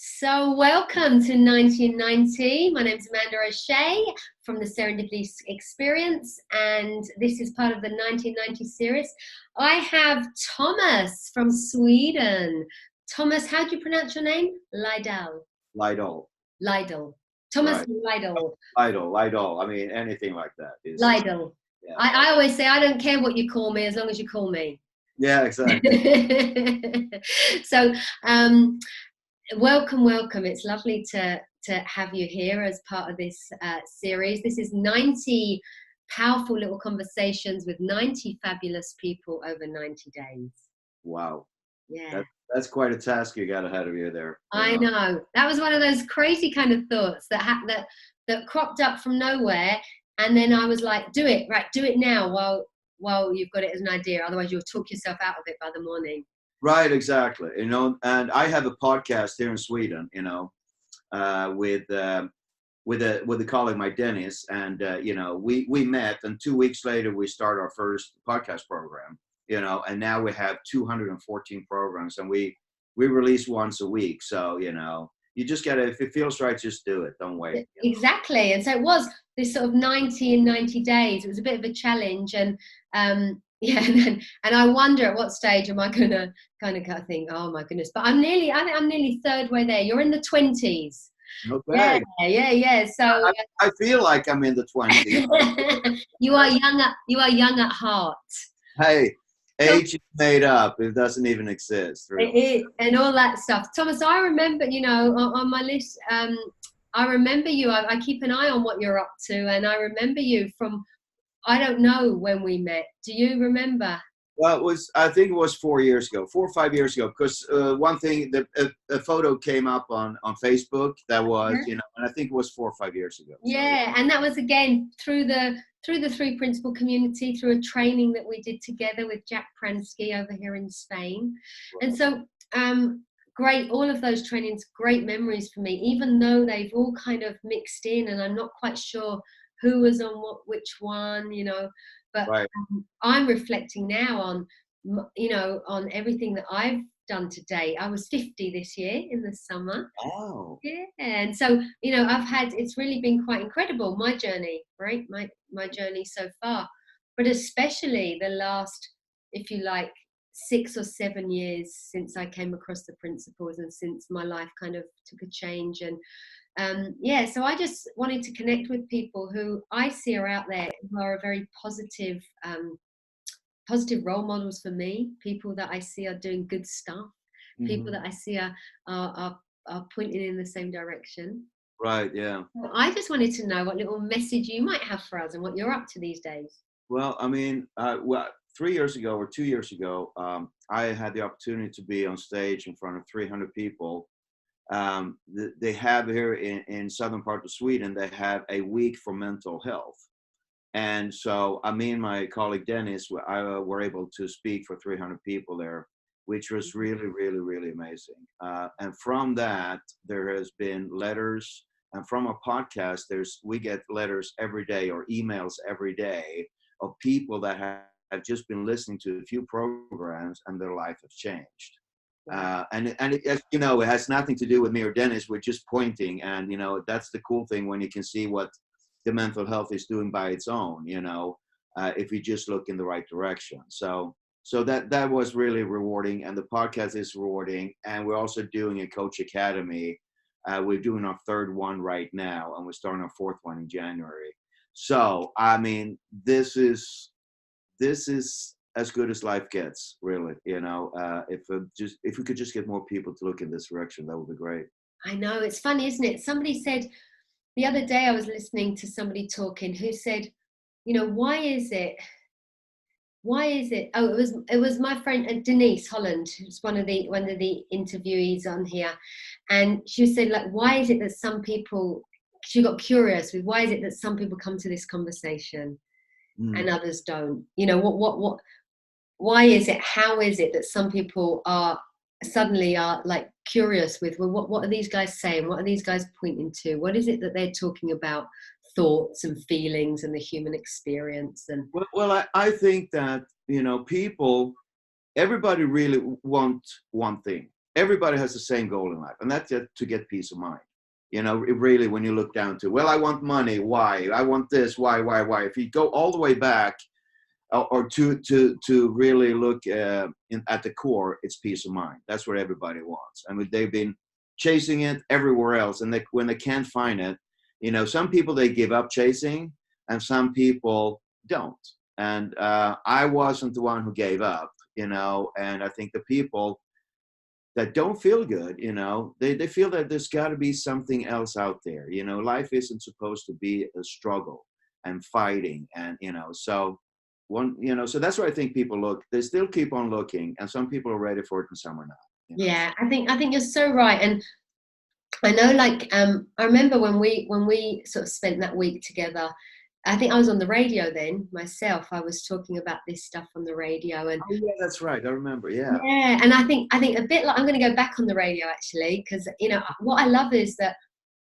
So welcome to 1990. My name is Amanda O'Shea from the Serendipity Experience, and this is part of the 1990 series. I have Tomas from Sweden. Tomas, how do you pronounce your name? Lydahl. Lydahl. Lydahl. Thomas Right. Lydahl. Lydahl. I mean, anything like that. Lydahl. Yeah. I always say I don't care what you call me as long as you call me. Yeah, exactly. So, welcome. It's lovely to have you here as part of this series. This is 90 powerful little conversations with 90 fabulous people over 90 days. Wow. Yeah. That's quite a task you got ahead of you there. I know. That was one of those crazy kind of thoughts that cropped up from nowhere, and then I was like, do it now while you've got it as an idea. Otherwise, you'll talk yourself out of it by the morning. Right, exactly. And I have a podcast here in Sweden, with a colleague, my Dennis, and we met, and 2 weeks later we started our first podcast program, and now we have 214 programs, and we release once a week. So you just gotta, if it feels right, just do it. Don't wait. Exactly. And so it was this sort of 90 in 90 days. It was a bit of a challenge, and yeah, and I wonder at what stage am I gonna kind of think, oh my goodness. But I think I'm nearly third way there. You're in the 20s. Okay. Yeah. So I feel like I'm in the 20s. You are young at heart. Hey, age is made up. It doesn't even exist. Really. And all that stuff. Thomas, I remember, on my list, I remember you. I keep an eye on what you're up to, and I remember you from, I don't know when we met. Do you remember? Well, I think it was 4 years ago, 4 or 5 years ago, because one thing, a photo came up on Facebook that was, and I think it was 4 or 5 years ago. Yeah, and that was again through the three principle community, through a training that we did together with Jack Pransky over here in Spain. Right. And so great, all of those trainings, great memories for me, even though they've all kind of mixed in and I'm not quite sure who was on which one, but right. I'm reflecting now on, on everything that I've done today. I was 50 this year in the summer. Oh. Yeah, and so it's really been quite incredible, my journey, right? My journey so far, but especially the last, if you like, 6 or 7 years since I came across the principles and since my life kind of took a change. And so I just wanted to connect with people who I see are out there who are a very positive role models for me, people that I see are doing good stuff, people that I see are pointing in the same direction. Right, yeah. So I just wanted to know what little message you might have for us and what you're up to these days. Well, I mean, 3 years ago or 2 years ago, I had the opportunity to be on stage in front of 300 people. They have here in southern part of Sweden, they have a week for mental health. And so me and my colleague Dennis were able to speak for 300 people there, which was really, really, really amazing. And from that, there has been letters. And from our podcast, we get letters every day or emails every day of people that have just been listening to a few programs and their life has changed. And it, it has nothing to do with me or Dennis. We're just pointing, and that's the cool thing when you can see what the mental health is doing by its own. If you just look in the right direction. So that was really rewarding, and the podcast is rewarding. And we're also doing a coach academy. We're doing our third one right now, and we're starting our fourth one in January. So I mean, this is as good as life gets, really. If we could just get more people to look in this direction, that would be great. I know, it's funny, isn't it? Somebody said the other day, I was listening to somebody talking who said, why is it? Oh, it was my friend Denise Holland, who's one of the interviewees on here, and she said, like, why is it that some people? She got curious with why is it that some people come to this conversation and others don't? What? Why is it? How is it that some people are suddenly like curious with, well, what are these guys saying? What are these guys pointing to? What is it that they're talking about? Thoughts and feelings and the human experience. And well, I think that everybody really want one thing. everybody has the same goal in life, and that's to get peace of mind. You know, it really, when you look down to, well, I want money. Why? I want this. Why? If you go all the way back, or to really look at the core, it's peace of mind. That's what everybody wants. I mean, they've been chasing it everywhere else, and when they can't find it, you know, some people, they give up chasing, and some people don't. And I wasn't the one who gave up, you know. And I think the people that don't feel good, you know, they feel that there's got to be something else out there. You know, life isn't supposed to be a struggle and fighting, and you know, so you know, so that's why I think people look. They still keep on looking, and some people are ready for it, and some are not. You know? Yeah, I think you're so right. And I know, like, I remember when we sort of spent that week together. I think I was on the radio then myself. I was talking about this stuff on the radio, and oh yeah, that's right. I remember. Yeah. yeah, and I think a bit like, I'm going to go back on the radio actually, because you know what I love is that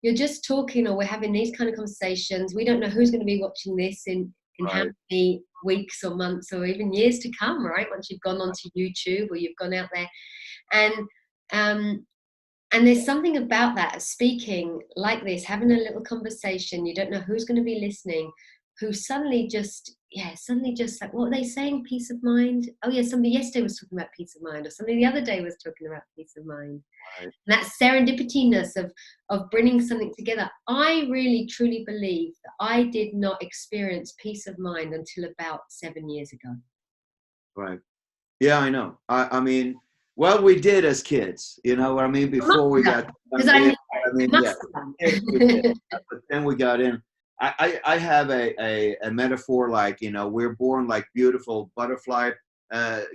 you're just talking, or we're having these kind of conversations. We don't know who's going to be watching this in how Right. many weeks or months or even years to come, right? Once you've gone onto YouTube or you've gone out there, and um, and there's something about that, speaking like this, having a little conversation. You don't know who's going to be listening, who suddenly just like, what are they saying? Peace of mind. Oh yeah, somebody yesterday was talking about peace of mind, or somebody the other day was talking about peace of mind. Right. And that serendipityness of bringing something together. I really truly believe that I did not experience peace of mind until about 7 years ago. Right. Yeah, I know. I mean, well, we did as kids, you know what I mean? Before we got, Because I mean, yeah, must have we did. But then we got in. I have a metaphor, like, you know, we're born like beautiful butterfly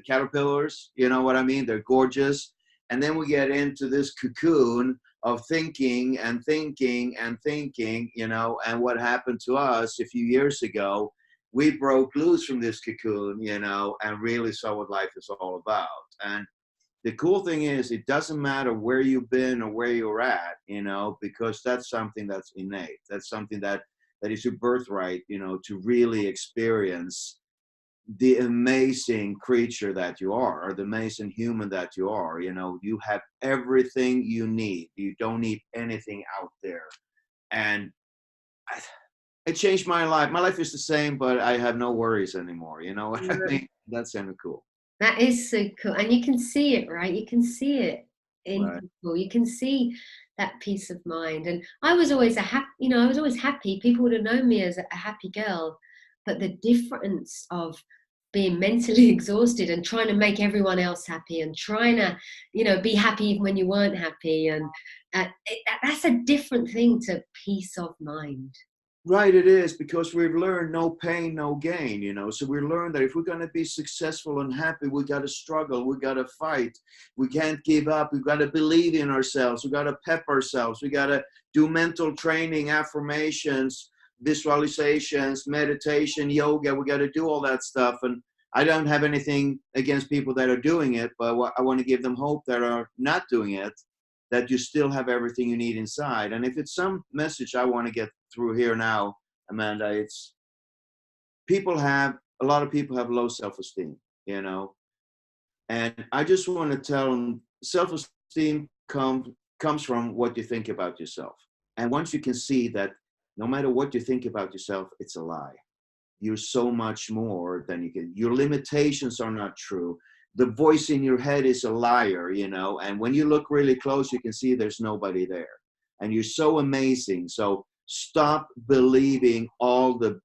caterpillars, you know what I mean? They're gorgeous. And then we get into this cocoon of thinking and thinking and thinking, you know, and what happened to us a few years ago, we broke loose from this cocoon, you know, and really saw what life is all about. And the cool thing is, it doesn't matter where you've been or where you're at, you know, because that's something that's innate. That's something that is your birthright, you know, to really experience the amazing creature that you are, or the amazing human that you are. You know, you have everything you need. You don't need anything out there. And it changed my life. My life is the same, but I have no worries anymore. You know what I mean? That's kind of cool. That is so cool. And you can see it, right? You can see it in Right. people. You can see that peace of mind. And I was always I was always happy. People would have known me as a happy girl. But the difference of being mentally exhausted and trying to make everyone else happy, and trying to, be happy even when you weren't happy. And that's a different thing to peace of mind. Right, it is, because we've learned no pain, no gain, you know. So we learned that if we're going to be successful and happy, we got to struggle, we got to fight, we can't give up, we've got to believe in ourselves, we got to pep ourselves, we got to do mental training, affirmations, visualizations, meditation, yoga. We got to do all that stuff. And I don't have anything against people that are doing it, but I want to give them hope that are not doing it, that you still have everything you need inside. And if it's some message I want to get through here now, Amanda, it's a lot of people have low self-esteem, you know, and I just want to tell them self-esteem comes from what you think about yourself. And once you can see that no matter what you think about yourself, it's a lie. You're so much more than your limitations are not true. The voice in your head is a liar, you know, and when you look really close, you can see there's nobody there. And you're so amazing. So stop believing all the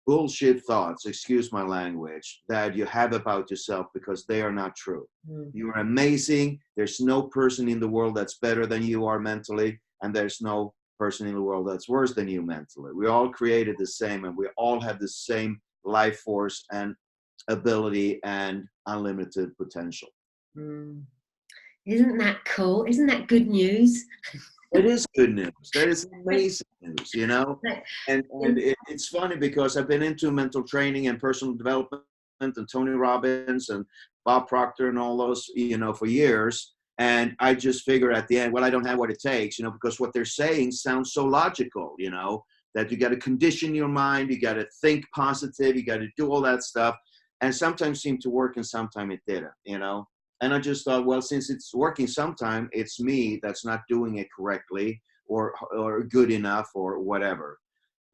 bullshit thoughts, excuse my language, that you have about yourself, because they are not true. You are amazing. There's no person in the world that's better than you are mentally, and there's no person in the world that's worse than you mentally. We all created the same, and we all have the same life force and ability and unlimited potential. Isn't that cool? Isn't that good news? It is good news. That is amazing news, you know. And it's funny, because I've been into mental training and personal development and Tony Robbins and Bob Proctor and all those, you know, for years. And I just figured at the end, well, I don't have what it takes, you know, because what they're saying sounds so logical, you know, that you got to condition your mind, you got to think positive, you got to do all that stuff. And sometimes seemed to work and sometimes it didn't, you know. And I just thought, well, since it's working sometime, it's me that's not doing it correctly or good enough or whatever.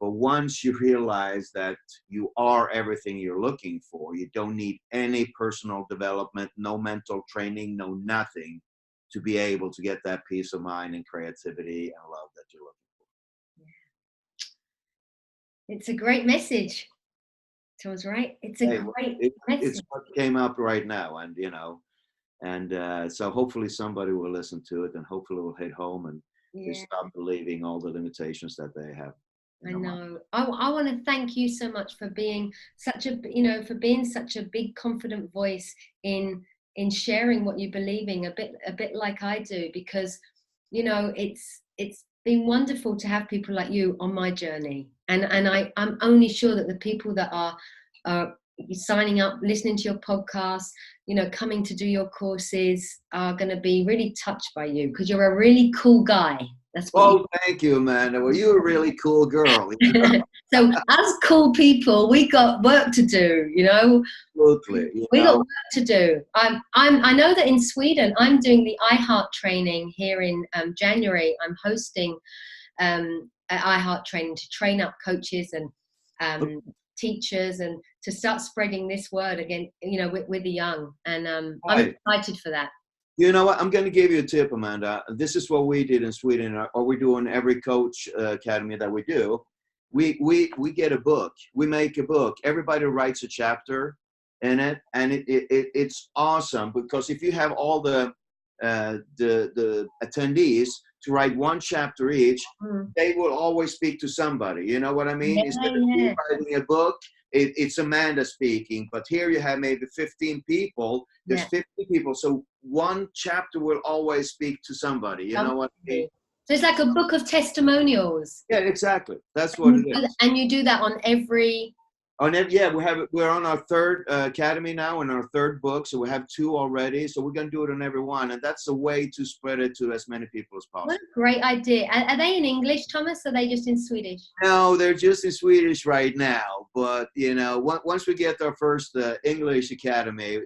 But once you realize that you are everything you're looking for, you don't need any personal development, no mental training, no nothing to be able to get that peace of mind and creativity and love that you're looking for. It's a great message. Tom's right. It's a great message. It's what came up right now, and so hopefully somebody will listen to it, and hopefully will hit home and just stop believing all the limitations that they have. I know. I want to thank you so much for being such a big, confident voice in sharing what you're believing, a bit like I do, because it's been wonderful to have people like you on my journey, and I'm only sure that the people that are signing up, listening to your podcast, coming to do your courses, are going to be really touched by you, because you're a really cool guy. That's what thank you, Amanda. Well, you're a really cool girl. So as cool people, we got work to do, Absolutely. We got work to do. I know that in Sweden, I'm doing the iHeart training here in January. I'm hosting an iHeart training to train up coaches and teachers, and to start spreading this word again, with the young. And I'm excited for that. You know what? I'm going to give you a tip, Amanda. This is what we did in Sweden, or we do in every coach academy that we do. We get a book. We make a book. Everybody writes a chapter in it, and it's awesome, because if you have all the attendees to write one chapter each, they will always speak to somebody. You know what I mean? Instead of me writing a book, it's Amanda speaking, but here you have maybe 15 people. There's 50 people, so one chapter will always speak to somebody. You know what I mean? So it's like a book of testimonials. Yeah, exactly. That's what it is. And you do that on every. We're on our third academy now, and our third book, so we have 2 already. So we're going to do it on every one, and that's a way to spread it to as many people as possible. What a great idea! Are they in English, Thomas? Or are they just in Swedish? No, they're just in Swedish right now. But once we get our first English academy,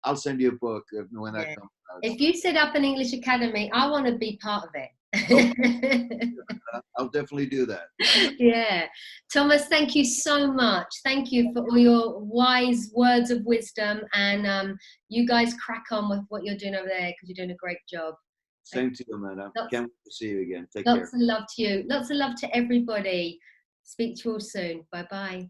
I'll send you a book when that comes out. If you set up an English academy, I want to be part of it. I'll definitely do that. Yeah. Thomas, thank you so much. Thank you for all your wise words of wisdom, and you guys crack on with what you're doing over there, because you're doing a great job. Same to you, Amanda. Can't wait to see you again. Take care. Lots of love to you. Lots of love to everybody. Speak to you all soon. Bye-bye.